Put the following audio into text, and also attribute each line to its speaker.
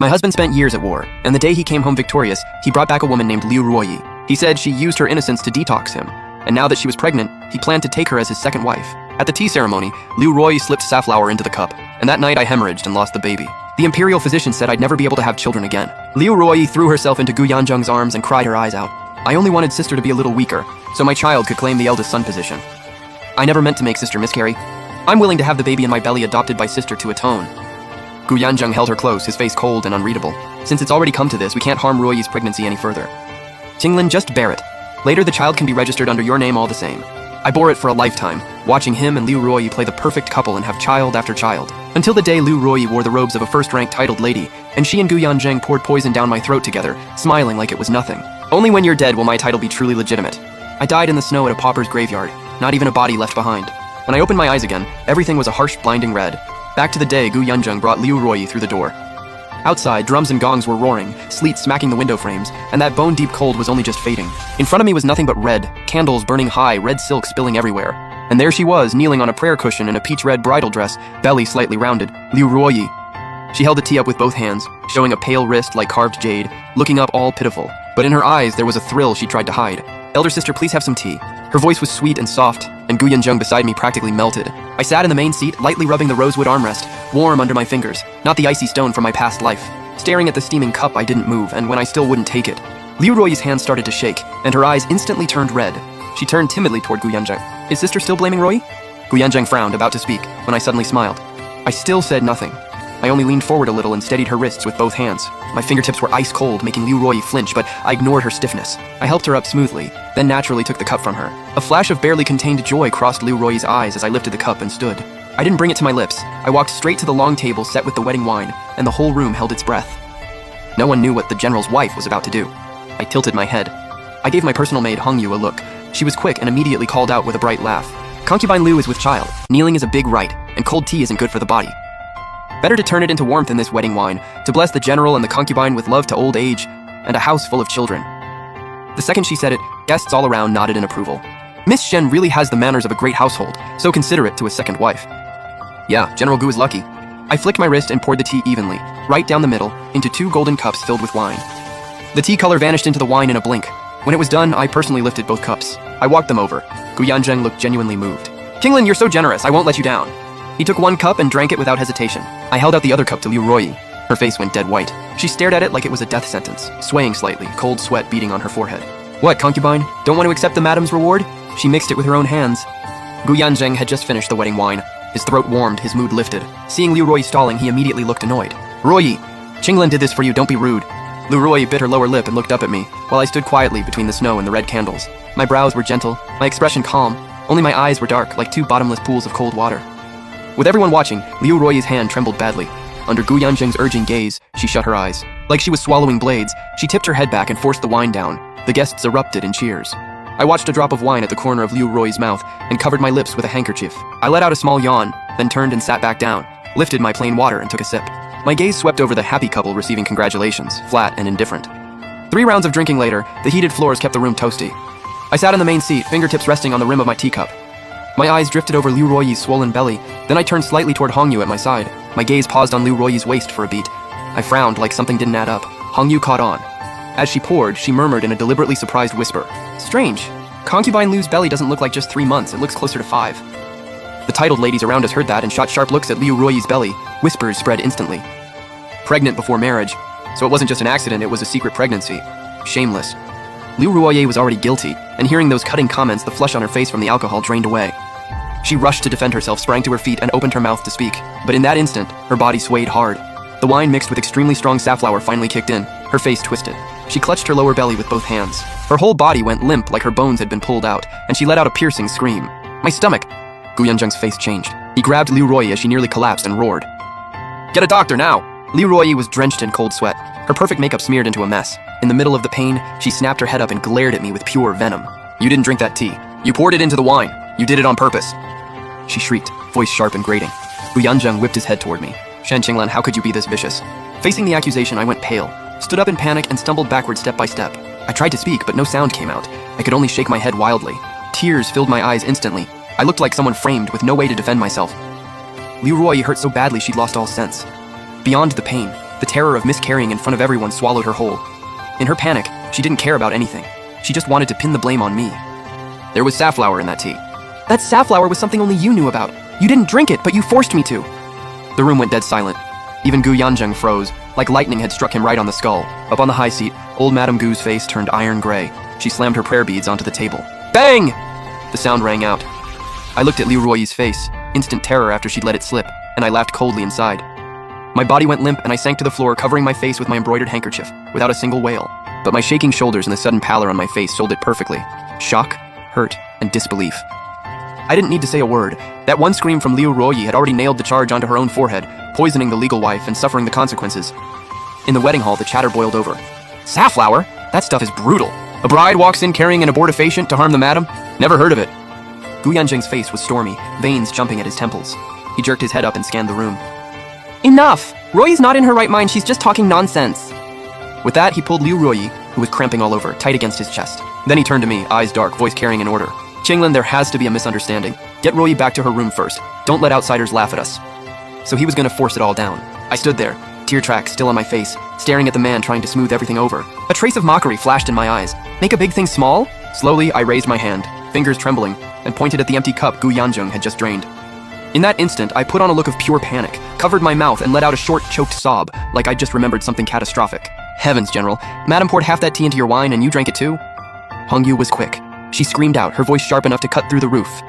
Speaker 1: My husband spent years at war, and the day he came home victorious, he brought back a woman named Liu Ruoyi. He said she used her innocence to detox him, and now that she was pregnant, he planned to take her as his second wife. At the tea ceremony, Liu Ruoyi slipped safflower into the cup, and that night I hemorrhaged and lost the baby. The imperial physician said I'd never be able to have children again. Liu Ruoyi threw herself into Gu Yanzheng's arms and cried her eyes out. I only wanted sister to be a little weaker, so my child could claim the eldest son position. I never meant to make sister miscarry. I'm willing to have the baby in my belly adopted by sister to atone. Gu Yanzheng held her close, his face cold and unreadable. Since it's already come to this, we can't harm Ruoyi's pregnancy any further. Qinglin, just bear it. Later the child can be registered under your name all the same. I bore it for a lifetime, watching him and Liu Ruoyi play the perfect couple and have child after child. Until the day Liu Ruoyi wore the robes of a first-rank titled lady, and she and Gu Yanzheng poured poison down my throat together, smiling like it was nothing. Only when you're dead will my title be truly legitimate. I died in the snow at a pauper's graveyard, not even a body left behind. When I opened my eyes again, everything was a harsh, blinding red. Back to the day Gu Yanzheng brought Liu Ruoyi through the door. Outside, drums and gongs were roaring, sleet smacking the window frames, and that bone-deep cold was only just fading. In front of me was nothing but red, candles burning high, red silk spilling everywhere. And there she was, kneeling on a prayer cushion in a peach-red bridal dress, belly slightly rounded, Liu Ruoyi. She held the tea up with both hands, showing a pale wrist like carved jade, looking up all pitiful. But in her eyes there was a thrill she tried to hide. Elder sister, please have some tea. Her voice was sweet and soft, and Gu Yanzheng beside me practically melted. I sat in the main seat, lightly rubbing the rosewood armrest, warm under my fingers, not the icy stone from my past life. Staring at the steaming cup, I didn't move, and when I still wouldn't take it, Liu Ruoyi's hand started to shake, and her eyes instantly turned red. She turned timidly toward Gu Yanzheng. Is sister still blaming Ruoyi? Gu Yanzheng frowned, about to speak, when I suddenly smiled. I still said nothing. I only leaned forward a little and steadied her wrists with both hands. My fingertips were ice cold, making Liu Ruoyi flinch, but I ignored her stiffness. I helped her up smoothly, then naturally took the cup from her. A flash of barely contained joy crossed Liu Ruoyi's eyes as I lifted the cup and stood. I didn't bring it to my lips. I walked straight to the long table set with the wedding wine, and the whole room held its breath. No one knew what the general's wife was about to do. I tilted my head. I gave my personal maid Hongyu a look. She was quick and immediately called out with a bright laugh. Concubine Liu is with child. Kneeling is a big rite, and cold tea isn't good for the body. Better to turn it into warmth in this wedding wine, to bless the general and the concubine with love to old age, and a house full of children. The second she said it, guests all around nodded in approval. Miss Shen really has the manners of a great household, so considerate to a second wife. Yeah, General Gu is lucky. I flicked my wrist and poured the tea evenly, right down the middle, into 2 golden cups filled with wine. The tea color vanished into the wine in a blink. When it was done, I personally lifted both cups. I walked them over. Gu Yanzheng looked genuinely moved. Qinglin, you're so generous, I won't let you down. He took 1 cup and drank it without hesitation. I held out the other cup to Liu Ruoyi. Her face went dead white. She stared at it like it was a death sentence, swaying slightly, cold sweat beading on her forehead. What, concubine? Don't want to accept the madam's reward? She mixed it with her own hands. Gu Yanzheng had just finished the wedding wine. His throat warmed, his mood lifted. Seeing Liu Ruoyi stalling, he immediately looked annoyed. Ruoyi, Qinglin did this for you, don't be rude. Liu Ruoyi bit her lower lip and looked up at me, while I stood quietly between the snow and the red candles. My brows were gentle, my expression calm, only my eyes were dark, like 2 bottomless pools of cold water. With everyone watching, Liu Ruoyi's hand trembled badly. Under Gu Yanzheng's urging gaze, she shut her eyes. Like she was swallowing blades, she tipped her head back and forced the wine down. The guests erupted in cheers. I watched a drop of wine at the corner of Liu Ruoyi's mouth and covered my lips with a handkerchief. I let out a small yawn, then turned and sat back down, lifted my plain water and took a sip. My gaze swept over the happy couple receiving congratulations, flat and indifferent. 3 rounds of drinking later, the heated floors kept the room toasty. I sat in the main seat, fingertips resting on the rim of my teacup. My eyes drifted over Liu Ruoyi's swollen belly, then I turned slightly toward Hongyu at my side. My gaze paused on Liu Ruoyi's waist for a beat. I frowned like something didn't add up. Hongyu caught on. As she poured, she murmured in a deliberately surprised whisper. Strange. Concubine Liu's belly doesn't look like just 3 months, it looks closer to 5. The titled ladies around us heard that and shot sharp looks at Liu Ruoyi's belly. Whispers spread instantly. Pregnant before marriage. So it wasn't just an accident, it was a secret pregnancy. Shameless. Liu Ruoyi was already guilty, and hearing those cutting comments, the flush on her face from the alcohol drained away. She rushed to defend herself, sprang to her feet, and opened her mouth to speak. But in that instant, her body swayed hard. The wine mixed with extremely strong safflower finally kicked in. Her face twisted. She clutched her lower belly with both hands. Her whole body went limp like her bones had been pulled out, and she let out a piercing scream. My stomach! Gu Yanzheng's face changed. He grabbed Liu Ruoyi as she nearly collapsed and roared. Get a doctor now! Liu Ruoyi was drenched in cold sweat. Her perfect makeup smeared into a mess. In the middle of the pain, she snapped her head up and glared at me with pure venom. You didn't drink that tea. You poured it into the wine. You did it on purpose. She shrieked, voice sharp and grating. Gu Yanzheng whipped his head toward me. Shen Qinglan, how could you be this vicious? Facing the accusation, I went pale, stood up in panic and stumbled backward step by step. I tried to speak, but no sound came out. I could only shake my head wildly. Tears filled my eyes instantly. I looked like someone framed with no way to defend myself. Liu Ruoyi hurt so badly she'd lost all sense. Beyond the pain, The terror of miscarrying in front of everyone swallowed her whole. In her panic, she didn't care about anything. She just wanted to pin the blame on me. There was safflower in that tea. That safflower was something only you knew about. You didn't drink it, but you forced me to. The room went dead silent. Even Gu Yanzheng froze, like lightning had struck him right on the skull. Up on the high seat, old Madame Gu's face turned iron gray. She slammed her prayer beads onto the table. Bang! The sound rang out. I looked at Liu Ruoyi's face, instant terror after she'd let it slip, and I laughed coldly inside. My body went limp and I sank to the floor, covering my face with my embroidered handkerchief, without a single wail. But my shaking shoulders and the sudden pallor on my face sold it perfectly. Shock, hurt, and disbelief. I didn't need to say a word. That one scream from Liu Ruoyi had already nailed the charge onto her own forehead, poisoning the legal wife and suffering the consequences. In the wedding hall, the chatter boiled over. Safflower? That stuff is brutal. A bride walks in carrying an abortifacient to harm the madam? Never heard of it. Gu Yanzheng's face was stormy, veins jumping at his temples. He jerked his head up and scanned the room. Enough! Ruoyi's not in her right mind, she's just talking nonsense. With that, he pulled Liu Ruoyi, who was cramping all over, tight against his chest. Then he turned to me, eyes dark, voice carrying an order. Qinglin, there has to be a misunderstanding. Get Ruoyi back to her room first. Don't let outsiders laugh at us. So he was gonna force it all down. I stood there, tear tracks still on my face, staring at the man trying to smooth everything over. A trace of mockery flashed in my eyes. Make a big thing small? Slowly, I raised my hand, fingers trembling, and pointed at the empty cup Gu Yanzheng had just drained. In that instant, I put on a look of pure panic, covered my mouth, and let out a short, choked sob, like I'd just remembered something catastrophic. Heavens, General, Madam poured half that tea into your wine and you drank it too? Hongyu was quick. She screamed out, her voice sharp enough to cut through the roof.